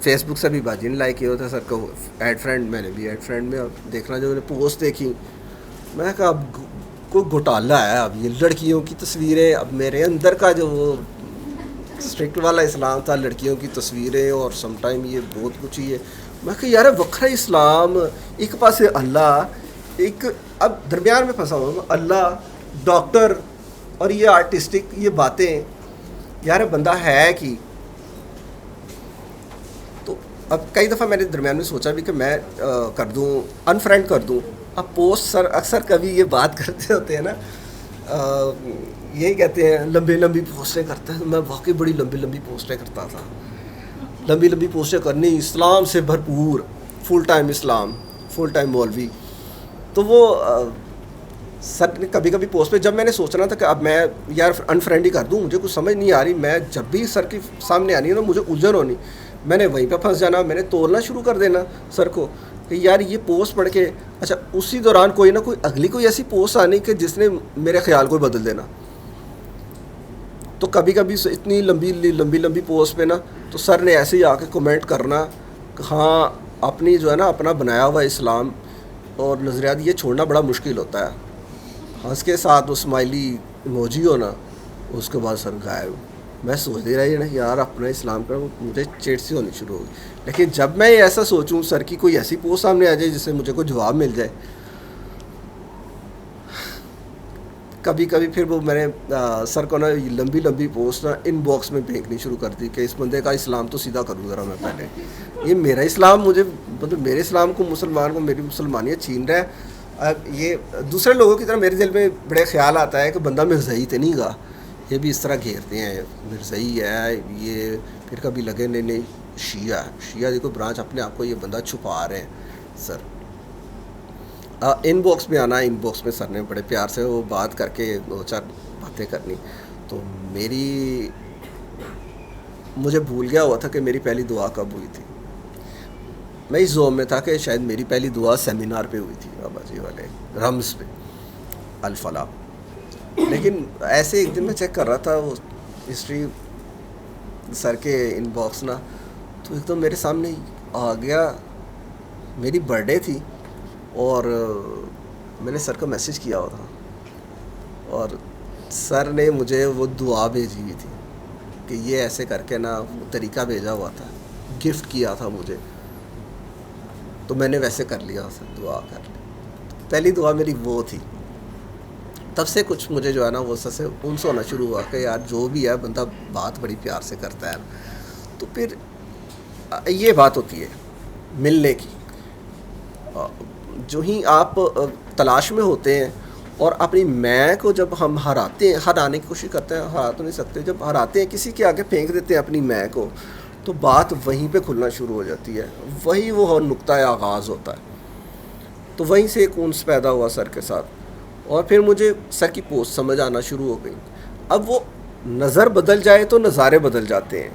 Speaker 2: فیس بک سے بھی باجی نے لائک کیا ہوتا سر کو ایڈ فرینڈ, میں نے بھی ایڈ فرینڈ میں. اب دیکھنا جو میں نے پوسٹ دیکھی, میں کہا اب کوئی گھوٹالہ ہے. اب یہ لڑکیوں کی تصویریں, اب میرے اندر کا جو وہ اسٹرکٹ والا اسلام تھا, لڑکیوں کی تصویریں, اور سم ٹائم یہ بہت کچھ ہی ہے. میں کہ یار وکھرا اسلام, ایک پاسے اللہ, ایک اب درمیان میں پھنسا ہوا اللہ, ڈاکٹر, اور یہ آرٹسٹک یہ باتیں. یار بندہ ہے کہ تو اب کئی دفعہ میں نے درمیان میں سوچا بھی کہ میں کر دوں, انفرینڈ کر دوں. اب پوسٹ سر اکثر کبھی یہ بات کرتے ہوتے ہیں نا, یہی کہتے ہیں لمبی پوسٹیں کرتا ہے. میں واقعی بڑی لمبی پوسٹیں کرتا تھا. لمبی پوسٹیں کرنی, اسلام سے بھرپور, فل ٹائم اسلام, فل ٹائم مولوی. تو وہ سر نے کبھی پوسٹ پہ, جب میں نے سوچنا تھا کہ اب میں یار انفرینڈ ہی کر دوں, مجھے کچھ سمجھ نہیں آ رہی. میں جب بھی سر کی سامنے آنی ہے نا مجھے الجھن ہونی, میں نے وہیں پہ پھنس جانا. میں نے تولنا شروع کر دینا سر کو کہ یار یہ پوسٹ پڑھ کے, اچھا اسی دوران کوئی نہ کوئی اگلی کوئی ایسی پوسٹ آنی کہ جس نے میرے خیال کو بدل دینا. تو کبھی اتنی لمبی پوسٹ پہ نا, تو سر نے ایسے ہی آ کے کمنٹ کرنا کہ ہاں اپنی جو ہے نا اپنا بنایا ہوا اسلام اور نظریات یہ چھوڑنا بڑا مشکل ہوتا ہے. ہنس کے ساتھ وہ اسمائلی ایموجی ہو نا, اس کے بعد سر غائب. میں سوچتی رہی نا یار اپنا اسلام کا, مجھے چیٹ سی ہونی شروع ہوگی. لیکن جب میں ایسا سوچوں سر کی کوئی ایسی پوسٹ سامنے آ جائے جس سے مجھے کوئی جواب مل جائے, کبھی پھر وہ میں نے سر کو نا لمبی پوسٹ نا ان باکس میں پھینکنی شروع کر دی کہ اس بندے کا اسلام تو سیدھا کروں ذرا میں پہلے. یہ میرا اسلام, مجھے مطلب میرے اسلام کو, مسلمان کو میری مسلمانیت چھین رہا ہے. اب یہ دوسرے لوگوں کی طرح میرے دل میں بڑے خیال آتا ہے کہ بندہ مرزائی تو نہیں گا، یہ بھی اس طرح گھیرتے ہیں مرزائی ہے یہ، پھر کبھی لگے نہیں شیعہ دیکھو برانچ اپنے آپ کو یہ بندہ چھپا رہے ہیں سر. ان باکس میں آنا، ان باکس میں سر نے بڑے پیار سے وہ بات کر کے 2-4 باتیں کرنی. تو مجھے بھول گیا ہوا تھا کہ میری پہلی دعا کب ہوئی تھی. میں اس ذوق میں تھا کہ شاید میری پہلی دعا سیمینار پہ ہوئی تھی بابا جی والے رمز پہ الفلاح. لیکن ایسے ایک دن میں چیک کر رہا تھا وہ ہسٹری سر کے ان باکس نا، تو ایک دم میرے سامنے آ گیا، میری برتھ ڈے تھی اور میں نے سر کو میسیج کیا ہوا تھا اور سر نے مجھے وہ دعا بھیجی ہوئی تھی کہ یہ ایسے کر کے نا طریقہ بھیجا ہوا تھا، گفٹ کیا تھا مجھے. تو میں نے ویسے کر لیا، سر دعا کر لی. پہلی دعا میری وہ تھی. تب سے کچھ مجھے جو ہے نا وہ سر سے انس ہونا شروع ہوا کہ یار جو بھی ہے بندہ بات بڑی پیار سے کرتا ہے. تو پھر یہ بات ہوتی ہے ملنے کی. جو ہی آپ تلاش میں ہوتے ہیں اور اپنی میں کو جب ہم ہراتے ہیں، ہرانے کی کوشش کرتے ہیں، ہرا تو نہیں سکتے، جب ہراتے ہیں کسی کے آگے پھینک دیتے ہیں اپنی میں کو، تو بات وہیں پہ کھلنا شروع ہو جاتی ہے. وہی وہ نقطۂ آغاز ہوتا ہے. تو وہیں سے ایک انس پیدا ہوا سر کے ساتھ اور پھر مجھے سر کی پوسٹ سمجھ آنا شروع ہو گئی. اب وہ نظر بدل جائے تو نظارے بدل جاتے ہیں.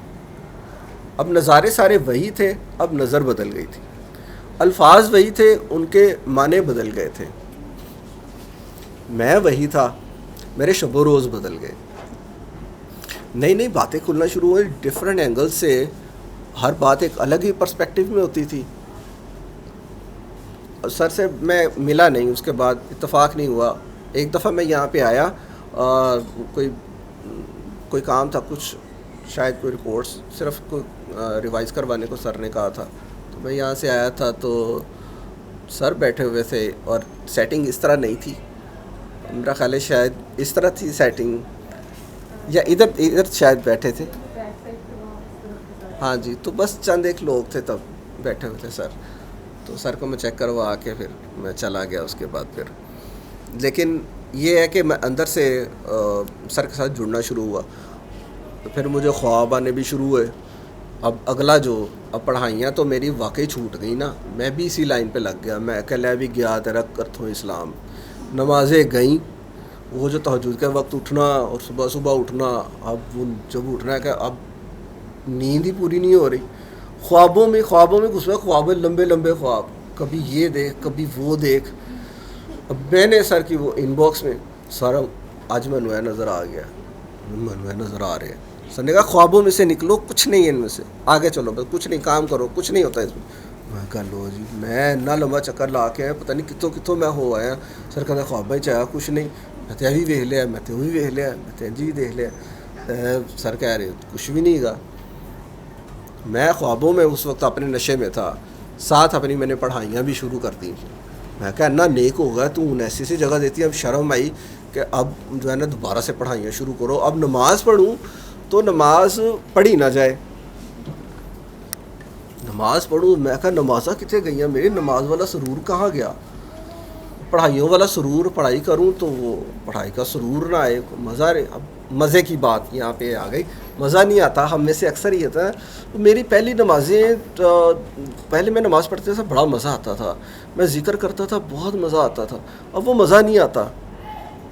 Speaker 2: اب نظارے سارے وہی تھے، اب نظر بدل گئی تھی. الفاظ وہی تھے، ان کے معنی بدل گئے تھے. میں وہی تھا، میرے شب و روز بدل گئے. نئی نئی باتیں کھلنا شروع ہوئی ڈفرینٹ اینگل سے. ہر بات ایک الگ ہی پرسپیکٹیو میں ہوتی تھی. سر سے میں ملا نہیں، اس کے بعد اتفاق نہیں ہوا. ایک دفعہ میں یہاں پہ آیا، کوئی کام تھا، کچھ شاید کوئی رپورٹس صرف کوئی ریوائز کروانے کو سر نے کہا تھا. تو میں یہاں سے آیا تھا تو سر بیٹھے ہوئے تھے اور سیٹنگ اس طرح نہیں تھی. میرا خیال ہے شاید اس طرح تھی سیٹنگ، یا ادھر شاید بیٹھے تھے. ہاں جی. تو بس چند ایک لوگ تھے تب بیٹھے ہوئے تھے سر. تو سر کو میں چیک کروا کے پھر میں چلا گیا اس کے بعد. پھر لیکن یہ ہے کہ میں اندر سے سر کے ساتھ جڑنا شروع ہوا. تو پھر مجھے خواب آنے بھی شروع ہوئے. اب اگلا جو اب پڑھائیاں تو میری واقعی چھوٹ گئی نا. میں بھی اسی لائن پہ لگ گیا. میں کہ بھی گیا تیرا کرتھوں اسلام. نمازیں گئیں، وہ جو تہجد کے وقت اٹھنا اور صبح صبح اٹھنا. اب وہ جب اٹھنا ہے کہ اب نیند ہی پوری نہیں ہو رہی. خوابوں میں گھس گیا. خواب لمبے لمبے خواب، کبھی یہ دیکھ کبھی وہ دیکھ. اب میں نے سر کی وہ ان باکس میں، سر آج منوع نظر آ گیا، منوع نظر آ رہے ہیں. سر نے کہا خوابوں میں سے نکلو، کچھ نہیں ہے ان میں سے، آگے چلو، بس کچھ نہیں، کام کرو، کچھ نہیں ہوتا اس میں. میں کہا لو جی، میں نہ لمبا چکر لا کے پتہ نہیں کتوں میں ہو آیا. سر کہتا خواب ہی چاہا کچھ نہیں. میں تے بھی ویکھ لیا، میں تے وہی ویکھ لیا، میں تے جی دیکھ لیا. سر کہہ رہے کچھ بھی نہیں گا. میں خوابوں میں اس وقت اپنے نشے میں تھا، ساتھ اپنی میں نے پڑھائیاں بھی شروع کر دی. میں کہا نا نیک ہوگا تو انہیں ایسی جگہ دیتی ہے. اب شرم آئی کہ اب جو ہے نا دوبارہ سے پڑھائیاں شروع کرو. اب نماز پڑھوں تو نماز پڑھی نہ جائے. نماز پڑھوں، میں کہا نمازاں کتنے گئی ہیں، میری نماز والا سرور کہاں گیا. پڑھائیوں والا سرور، پڑھائی کروں تو وہ پڑھائی کا سرور نہ آئے، مزہ رہے. اب مزے کی بات یہاں پہ آ گئی. مزہ نہیں آتا، ہم میں سے اکثر ہی ہوتا ہے. میری پہلی نمازیں، پہلے میں نماز پڑھتے تھا بڑا مزہ آتا تھا، میں ذکر کرتا تھا بہت مزہ آتا تھا. اب وہ مزہ نہیں آتا.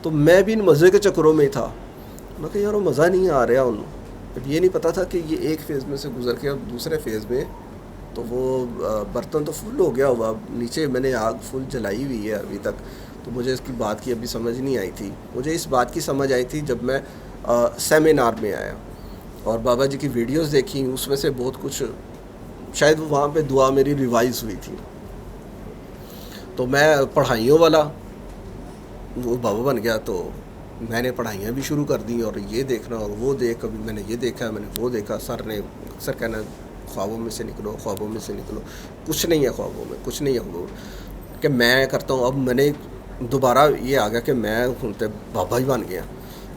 Speaker 2: تو میں بھی ان مزے کے چکروں میں تھا. میں کہ یار وہ مزہ نہیں آ رہا انہوں. اب یہ نہیں پتا تھا کہ یہ ایک فیز میں سے گزر کے اب دوسرے فیز میں، تو وہ برتن تو فل ہو گیا ہوا. نیچے میں نے آگ فل جلائی ہوئی ہے ابھی تک. تو مجھے اس کی بات کی ابھی سمجھ نہیں آئی تھی. مجھے اس بات کی سمجھ آئی تھی جب میں سیمینار میں آیا اور بابا جی کی ویڈیوز دیکھی. اس میں سے بہت کچھ شاید وہاں پہ دعا میری ریوائز ہوئی تھی. تو میں پڑھائیوں والا وہ بابا بن گیا. تو میں نے پڑھائیاں بھی شروع کر دیں اور یہ دیکھنا اور وہ دیکھ. کبھی میں نے یہ دیکھا، میں نے وہ دیکھا. سر نے اکثر کہنا خوابوں میں سے نکلو، خوابوں میں سے نکلو. کچھ نہیں ہے خوابوں میں، کچھ نہیں ہے وہ کہ میں کرتا ہوں. اب میں نے دوبارہ یہ آ گیا کہ میں بابا ہی بن گیا.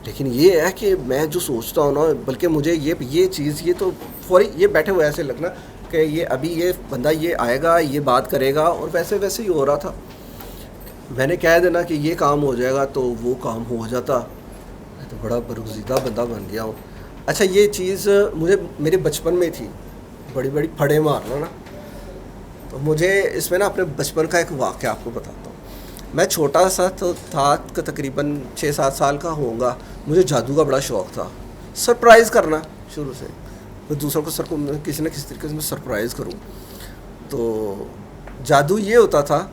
Speaker 2: لیکن یہ ہے کہ میں جو سوچتا ہوں نا، بلکہ مجھے یہ چیز، یہ تو فوری یہ بیٹھے ہوئے ایسے لگنا کہ یہ ابھی یہ بندہ یہ آئے گا، یہ بات کرے گا، اور ویسے ہی ہو رہا تھا. میں نے کہہ دینا کہ یہ کام ہو جائے گا تو وہ کام ہو جاتا. میں تو بڑا برگزیدہ بندہ بن گیا ہوں. اچھا یہ چیز مجھے میرے بچپن میں تھی, بڑی بڑی پھڑے مارنا نا. تو مجھے اس میں نا اپنے بچپن کا ایک واقعہ آپ کو بتاتا ہوں. میں چھوٹا سا تو تھا, تقریباً 6-7 سال کا ہوں گا. مجھے جادو کا بڑا شوق تھا, سرپرائز کرنا شروع سے. میں دوسروں کو کسی نہ کسی طریقے سے میں سرپرائز کروں. تو جادو یہ ہوتا تھا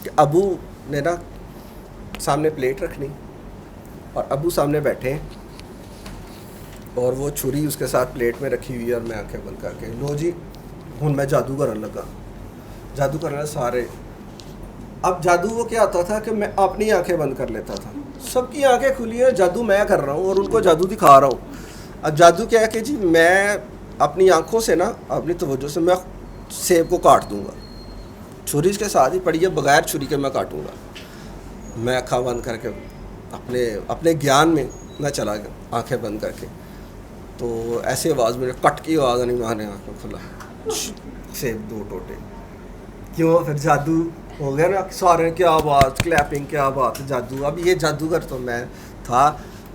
Speaker 2: کہ ابو نے نا سامنے پلیٹ رکھنی اور ابو سامنے بیٹھے اور وہ چھری اس کے ساتھ پلیٹ میں رکھی ہوئی اور میں آنکھیں بند کر کے, لو جی ہوں میں جادو کرنے لگا. جادو کرنا سارے. اب جادو وہ کیا ہوتا تھا کہ میں اپنی آنکھیں بند کر لیتا تھا, سب کی آنکھیں کھلی ہیں, جادو میں کر رہا ہوں اور ان کو جادو دکھا رہا ہوں. اب جادو کیا ہے کہ جی میں اپنی آنکھوں سے نا, اپنی توجہ سے میں سیب کو کاٹ دوں گا. چھری اس کے ساتھ ہی پڑی ہے, بغیر چھری کے میں کاٹوں گا. میں آنکھیں بند کر کے اپنے گیان میں میں چلا گیا, آنکھیں بند کر کے. تو ایسی آواز میں کٹ کی آواز نہیں, مانے آنکھیں کھلا, سیب 2 ٹوٹے. کیوں؟ پھر جادو ہو گیا نا. سارے کیا بات, کلیپنگ, کیا بات, جادو. اب یہ جادوگر تو میں تھا.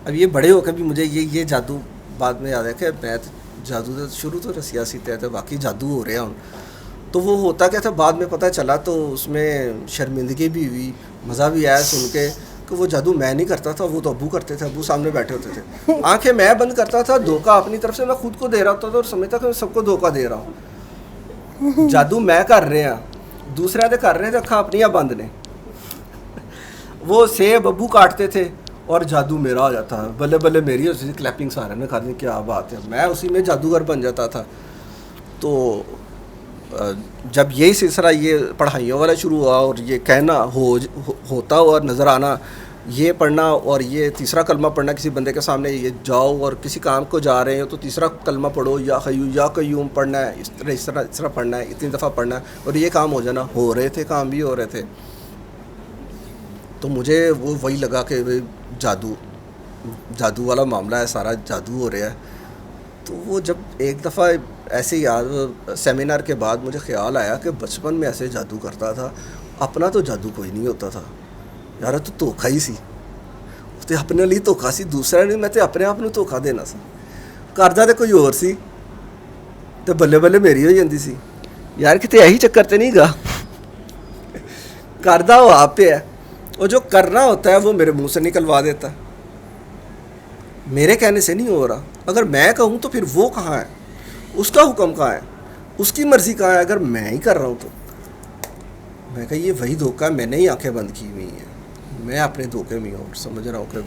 Speaker 2: اب یہ بڑے ہو کے بھی مجھے یہ جادو بعد میں یاد ہے کہ میں جادو تو شروع تو سیاسی تھے, باقی جادو ہو رہے ہیں. تو وہ ہوتا کیا تھا بعد میں پتہ چلا, تو اس میں شرمندگی بھی ہوئی, مزہ بھی آیا سن کے کہ وہ جادو میں نہیں کرتا تھا, وہ تو ابو کرتے تھے. ابو سامنے بیٹھے ہوتے تھے, آنکھیں میں بند کرتا تھا, دھوکہ اپنی طرف سے میں خود کو دے رہا ہوتا تھا اور سمجھتا کہ میں سب کو دھوکہ دے رہا ہوں. جادو میں کر رہے ہیں, دوسرے تو کر رہے تھے, اکھاں اپنی بند نے. وہ سیب ابو کاٹتے تھے اور جادو میرا ہو جاتا, بلے بلے میری ہوتی تھی, کلیپنگ سارے نے کہا دی کیا بات ہے. میں اسی میں جادوگر بن جاتا تھا. تو جب یہی سلسلہ یہ پڑھائیوں والا شروع ہوا اور یہ کہنا ہوتا ہوا نظر آنا, یہ پڑھنا اور یہ تیسرا کلمہ پڑھنا کسی بندے کے سامنے, یہ جاؤ اور کسی کام کو جا رہے ہو تو تیسرا کلمہ پڑھو, یا حیو یا قیوم پڑھنا ہے, اس طرح پڑھنا ہے, اتنی دفعہ پڑھنا ہے, اور یہ کام ہو جانا. ہو رہے تھے, کام بھی ہو رہے تھے. تو مجھے وہ وہی لگا کہ جادو والا معاملہ ہے, سارا جادو ہو رہا ہے. تو وہ جب ایک دفعہ ایسے یاد سیمینار کے بعد مجھے خیال آیا کہ بچپن میں ایسے جادو کرتا تھا, اپنا تو جادو کوئی نہیں ہوتا تھا یار, تو دھوکھا ہی سی, تو اپنے لیے دھوکھا سی, دوسرا نہیں, میں تو اپنے آپ ਨੂੰ ਧੋਖਾ ਦੇਣਾ ਸੀ. ਕਰਦਾ ਤੇ ਕੋਈ ਹੋਰ ਸੀ ਤੇ ਬੱਲੇ ਬੱਲੇ ਮੇਰੀ ਹੋ ਜਾਂਦੀ ਸੀ. ਯਾਰ ਕਿਤੇ ਇਹੀ ਚੱਕਰ ਤੇ ਨਹੀਂ ਗਾ. ਕਰਦਾ وہ آپ پہ ہے, اور جو کرنا ہوتا ہے وہ میرے منہ سے نکلوا دیتا ہے. میرے کہنے سے نہیں ہو رہا. اگر میں کہوں تو پھر وہ کہاں ہے, اس کا حکم کہاں ہے, اس کی مرضی کہاں ہے. اگر میں ہی کر رہا ہوں تو میں کہا یہ وہی دھوکہ, میں نے ہی آنکھیں بند کی ہوئی ہیں, میں اپنے دھوکے میں ہوں, سمجھ رہا ہوں کہ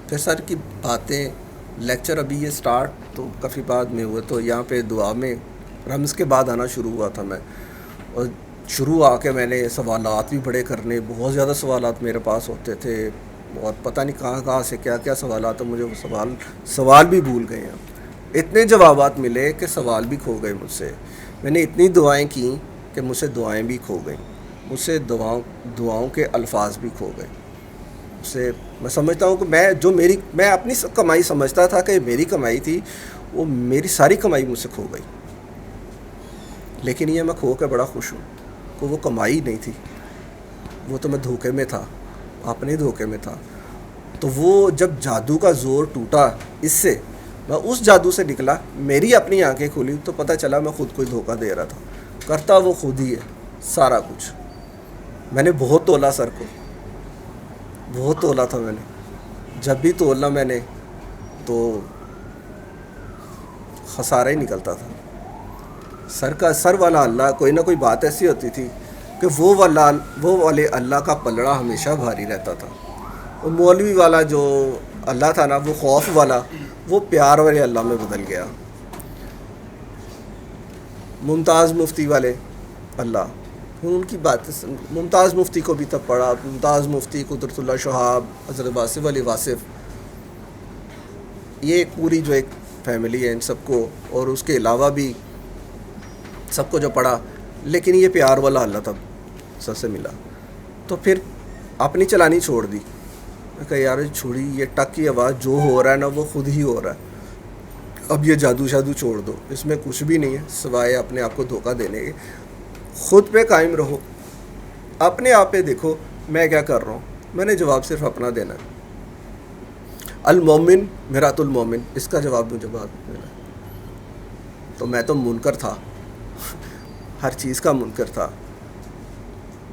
Speaker 2: پھر سر کی باتیں. لیکچر ابھی یہ سٹارٹ تو کافی بعد میں ہوا, تو یہاں پہ دعا میں رمض کے بعد آنا شروع ہوا تھا میں, اور شروع آ کے میں نے سوالات بھی بڑے کرنے, بہت زیادہ سوالات میرے پاس ہوتے تھے, اور پتہ نہیں کہاں سے کیا کیا سوالات ہیں, مجھے وہ سوال بھی بھول گئے ہیں. اتنے جوابات ملے کہ سوال بھی کھو گئے مجھ سے. میں نے اتنی دعائیں کیں کہ مجھ سے دعائیں بھی کھو گئیں, مجھ سے دعاؤں کے الفاظ بھی کھو گئے. اس سے میں سمجھتا ہوں کہ میں اپنی کمائی سمجھتا تھا کہ میری کمائی تھی, وہ میری ساری کمائی مجھ سے کھو گئی. لیکن یہ میں کھو کے بڑا خوش ہوں کہ وہ کمائی نہیں تھی, وہ تو میں دھوکے میں تھا, اپنے دھوکے میں تھا. تو وہ جب جادو کا زور ٹوٹا اس سے, میں اس جادو سے نکلا, میری اپنی آنکھیں کھلی تو پتہ چلا میں خود کو دھوکہ دے رہا تھا. کرتا وہ خود ہی ہے سارا کچھ. میں نے بہت تولا سر کو, بہت تولا تھا میں نے. جب بھی تولنا میں نے تو خسارہ ہی نکلتا تھا. سر والا اللہ, کوئی نہ کوئی بات ایسی ہوتی تھی کہ وہ والے اللہ کا پلڑا ہمیشہ بھاری رہتا تھا. اور مولوی والا جو اللہ تھا نا, وہ خوف والا, وہ پیار والے اللہ میں بدل گیا. ممتاز مفتی والے اللہ, ان کی باتیں ممتاز مفتی کو بھی تب پڑھا, ممتاز مفتی, قدرت اللہ شہاب, حضرت واصف علی واصف, یہ ایک پوری جو ایک فیملی ہے ان سب کو, اور اس کے علاوہ بھی سب کو جو پڑھا. لیکن یہ پیار والا اللہ تب سب سے ملا. تو پھر اپنی چلانی چھوڑ دی. میں کہا یار چھوڑی, یہ ٹک کی آواز جو ہو رہا ہے نا وہ خود ہی ہو رہا ہے. اب یہ جادو شادو چھوڑ دو, اس میں کچھ بھی نہیں ہے سوائے اپنے آپ کو دھوکہ دینے کے. خود پہ قائم رہو, اپنے آپ پہ دیکھو میں کیا کر رہا ہوں. میں نے جواب صرف اپنا دینا ہے. المومن میرات المومن, اس کا جواب مجھے بعد دینا ہے. تو میں تو منکر تھا, ہر چیز کا منکر تھا.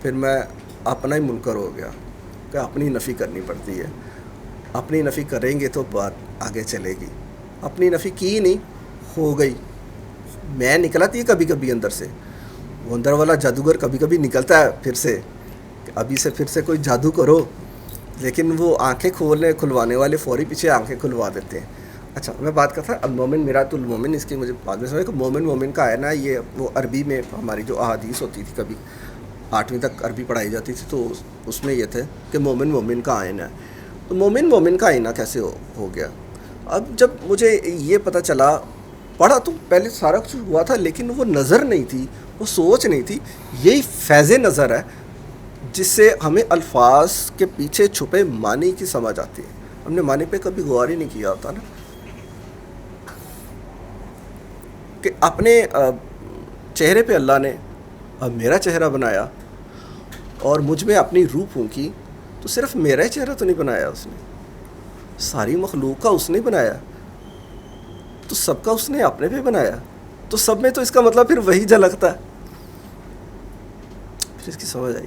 Speaker 2: پھر میں اپنا ہی منکر ہو گیا کہ اپنی نفی کرنی پڑتی ہے. اپنی نفی کریں گے تو بات آگے چلے گی. اپنی نفی کی نہیں, ہو گئی. میں نکلا تھی کبھی کبھی اندر سے, وہ اندر والا جادوگر کبھی کبھی نکلتا ہے پھر سے کہ ابھی سے پھر سے کوئی جادو کرو, لیکن وہ آنکھیں کھلوانے والے فوری پیچھے آنکھیں کھلوا دیتے ہیں. اچھا میں بات کرتا ہوں المومن میرات المومن, اس کی مجھے بعد میں سمجھا کہ مومن کا ہے نا, یہ وہ عربی میں ہماری جو احادیث ہوتی تھی, کبھی 8ویں تک عربی پڑھائی جاتی تھی, تو اس میں یہ تھے کہ مومن کا آئینہ ہے. تو مومن کا آئینہ کیسے ہو گیا؟ اب جب مجھے یہ پتہ چلا, پڑھا تو پہلے سارا کچھ ہوا تھا, لیکن وہ نظر نہیں تھی, وہ سوچ نہیں تھی. یہی فیض نظر ہے جس سے ہمیں الفاظ کے پیچھے چھپے معنی کی سمجھ آتی ہے. ہم نے معنی پہ کبھی غور ہی نہیں کیا ہوتا نا, کہ اپنے چہرے پہ اللہ نے اب میرا چہرہ بنایا اور مجھ میں اپنی روح پھونکی, تو صرف میرا ہی چہرہ تو نہیں بنایا اس نے, ساری مخلوق کا اس نے بنایا, تو سب کا اس نے اپنے پہ بنایا. تو سب میں تو اس کا مطلب پھر وہی جھلکتا ہے. پھر اس کی سمجھ آئی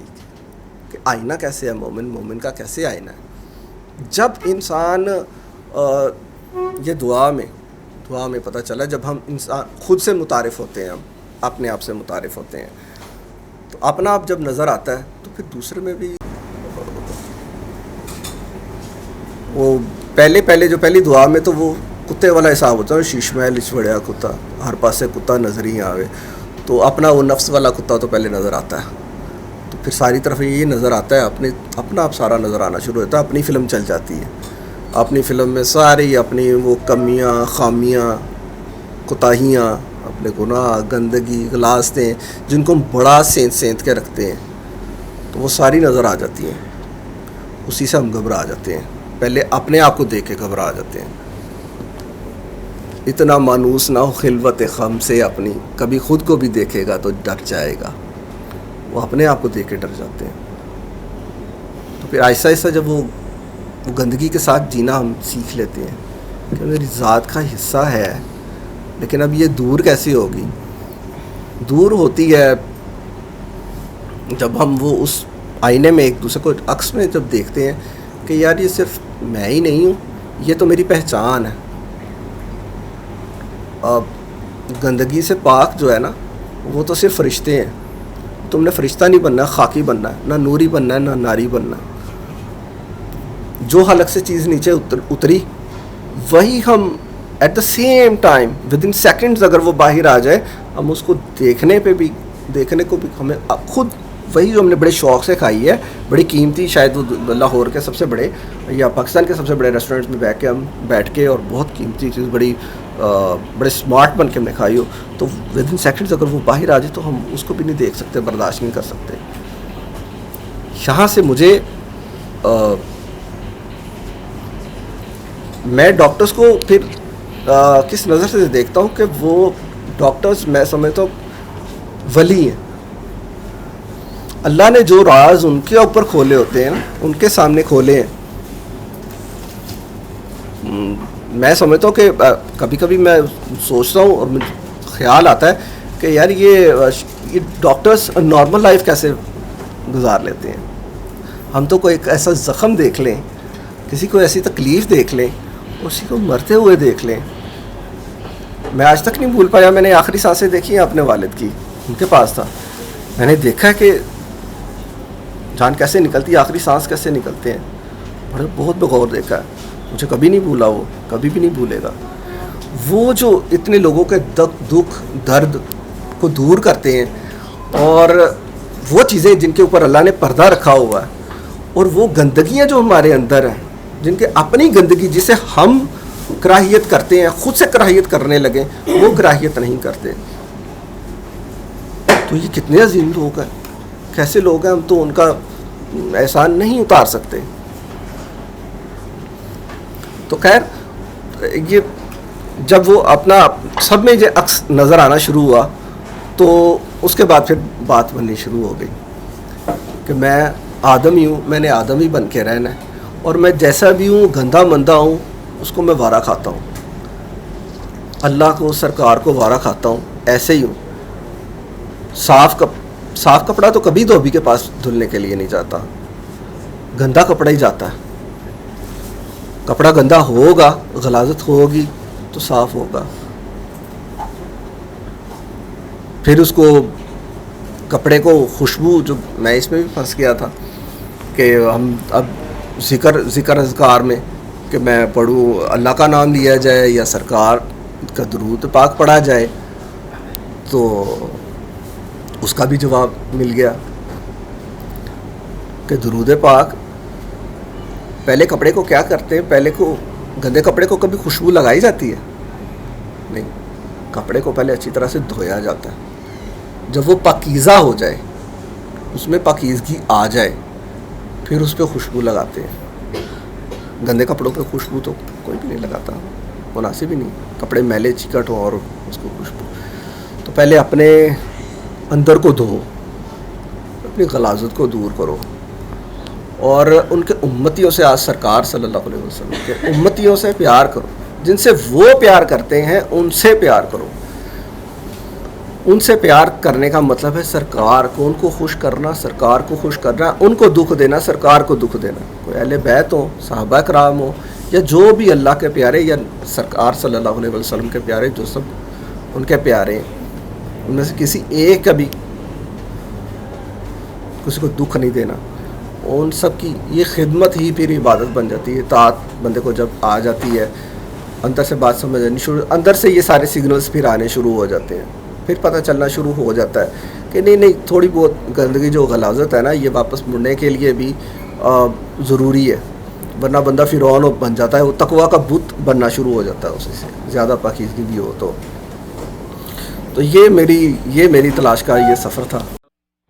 Speaker 2: کہ آئینہ کیسے ہے, مومن کا کیسے آئینہ ہے. جب انسان یہ دعا میں پتہ چلا, جب ہم انسان خود سے متعارف ہوتے ہیں, ہم اپنے آپ سے متعارف ہوتے ہیں, تو اپنا آپ جب نظر آتا ہے تو پھر دوسرے میں بھی وہ پہلی دعا میں تو وہ کتے والا حساب ہوتا ہے, شیش محل اچ بڑیا کتا, ہر پاسے کتا نظر ہی آوے. تو اپنا وہ نفس والا کتا تو پہلے نظر آتا ہے, تو پھر ساری طرف یہ نظر آتا ہے, اپنا آپ سارا نظر آنا شروع ہوتا ہے. اپنی فلم چل جاتی ہے, اپنی فلم میں ساری اپنی وہ کمیاں, خامیاں, کوتاہیاں, اپنے گناہ, گندگی, غلاظتیں جن کو ہم بڑا سینت کے رکھتے ہیں, تو وہ ساری نظر آ جاتی ہیں. اسی سے ہم گھبرا جاتے ہیں, پہلے اپنے آپ کو دیکھ کے گھبرا جاتے ہیں. اتنا مانوس نہ ہو خلوت خم سے اپنی, کبھی خود کو بھی دیکھے گا تو ڈر جائے گا. وہ اپنے آپ کو دیکھ کے ڈر جاتے ہیں. تو پھر آہستہ آہستہ جب وہ گندگی کے ساتھ جینا ہم سیکھ لیتے ہیں کہ میری ذات کا حصہ ہے, لیکن اب یہ دور کیسے ہوگی؟ دور ہوتی ہے جب ہم وہ اس آئینے میں ایک دوسرے کو عکس میں جب دیکھتے ہیں کہ یار یہ صرف میں ہی نہیں ہوں, یہ تو میری پہچان ہے. اب گندگی سے پاک جو ہے نا, وہ تو صرف فرشتے ہیں. تم نے فرشتہ نہیں بننا, خاکی بننا ہے, نہ نوری بننا ہے نہ ناری بننا. جو حلق سے چیز نیچے اتری وہی ہم at the same time within seconds اگر وہ باہر آ جائے, ہم اس کو دیکھنے کو بھی ہمیں خود وہی جو ہم نے بڑے شوق سے کھائی ہے, بڑی قیمتی, شاید وہ لاہور کے سب سے بڑے یا پاکستان کے سب سے بڑے ریسٹورنٹس میں بیٹھ کے اور بہت قیمتی چیز بڑے اسمارٹ بن کے ہم نے کھائی ہو, تو ود ان سیکنڈز اگر وہ باہر آ جائے تو ہم اس کو بھی نہیں دیکھ سکتے, برداشت نہیں کر سکتے. یہاں سے مجھے میں ڈاکٹرز کو پھر کس نظر سے دیکھتا ہوں کہ وہ ڈاکٹرز میں سمجھتا ہوں ولی ہیں. اللہ نے جو راز ان کے اوپر کھولے ہوتے ہیں, ان کے سامنے کھولے ہیں. میں سمجھتا ہوں کہ کبھی کبھی میں سوچتا ہوں اور مجھے خیال آتا ہے کہ یار یہ ڈاکٹرز نارمل لائف کیسے گزار لیتے ہیں. ہم تو کوئی ایک ایسا زخم دیکھ لیں, کسی کو ایسی تکلیف دیکھ لیں, اسی کو مرتے ہوئے دیکھ لیں. میں آج تک نہیں بھول پایا, میں نے آخری سانسیں دیکھی ہیں اپنے والد کی, ان کے پاس تھا. میں نے دیکھا کہ جان کیسے نکلتی ہے, آخری سانس کیسے نکلتے ہیں, بہت بغور دیکھا ہے. مجھے کبھی نہیں بھولا, وہ کبھی بھی نہیں بھولے گا. وہ جو اتنے لوگوں کے دکھ درد کو دور کرتے ہیں, اور وہ چیزیں جن کے اوپر اللہ نے پردہ رکھا ہوا ہے, اور وہ گندگیاں جو ہمارے اندر ہیں, جن کے اپنی گندگی جسے ہم کراہیت کرتے ہیں, خود سے کراہیت کرنے لگے, وہ کراہیت نہیں کرتے. تو یہ کتنے عظیم لوگ ہیں, کیسے لوگ ہیں, ہم تو ان کا احسان نہیں اتار سکتے. تو خیر یہ جب وہ اپنا سب میں یہ عکس نظر آنا شروع ہوا, تو اس کے بعد پھر بات بننی شروع ہو گئی. کہ میں آدم ہی ہوں, میں نے آدم ہی بن کے رہنا ہے, اور میں جیسا بھی ہوں, گندا مندہ ہوں, اس کو میں وارا کھاتا ہوں, اللہ کو سرکار کو وارا کھاتا ہوں, ایسے ہی ہوں. صاف کپڑا تو کبھی دھوبی کے پاس دھلنے کے لیے نہیں جاتا, گندا کپڑا ہی جاتا ہے. کپڑا گندا ہوگا, غلاظت ہوگی تو صاف ہوگا. پھر اس کو کپڑے کو خوشبو, جو میں اس میں بھی پھنس گیا تھا کہ ہم اب ذکر اذکار میں کہ میں پڑھوں, اللہ کا نام لیا جائے یا سرکار کا درود پاک پڑھا جائے, تو اس کا بھی جواب مل گیا کہ درود پاک پہلے کپڑے کو کیا کرتے ہیں, پہلے کو گندے کپڑے کو کبھی خوشبو لگائی جاتی ہے نہیں, کپڑے کو پہلے اچھی طرح سے دھویا جاتا ہے. جب وہ پاکیزہ ہو جائے, اس میں پاکیزگی آ جائے, پھر اس پہ خوشبو لگاتے ہیں. گندے کپڑوں پہ خوشبو تو کوئی بھی نہیں لگاتا, مناسب ہی نہیں. کپڑے میلے چکٹ ہوں اور اس کو خوشبو. تو پہلے اپنے اندر کو دھو, اپنی غلاظت کو دور کرو, اور ان کے امتیوں سے, آج سرکار صلی اللہ علیہ وسلم کے امتیوں سے پیار کرو. جن سے وہ پیار کرتے ہیں ان سے پیار کرو. ان سے پیار کرنے کا مطلب ہے سرکار کو, ان کو خوش کرنا, سرکار کو خوش کرنا, ان کو دکھ دینا, سرکار کو دکھ دینا. کوئی اہل بیت ہو, صحابہ کرام ہو, یا جو بھی اللہ کے پیارے یا سرکار صلی اللہ علیہ وسلم کے پیارے, جو سب ان کے پیارے ہیں, ان میں سے کسی ایک کا بھی کسی کو دکھ نہیں دینا. ان سب کی یہ خدمت ہی پھر عبادت بن جاتی ہے. اطاعت بندے کو جب آ جاتی ہے, اندر سے بات سمجھ آنی شروع, اندر سے یہ سارے سگنلز پھر آنے شروع ہو جاتے ہیں. پھر پتہ چلنا شروع ہو جاتا ہے کہ نہیں تھوڑی بہت گندگی جو غلاظت ہے نا, یہ واپس مڑنے کے لیے بھی ضروری ہے, ورنہ بندہ فرعون بن جاتا ہے, وہ تقویٰ کا بت بننا شروع ہو جاتا ہے اسی سے, زیادہ پاکیزگی بھی ہو تو یہ میری تلاش کا یہ سفر تھا.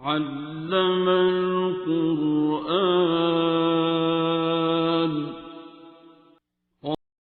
Speaker 1: علم القرآن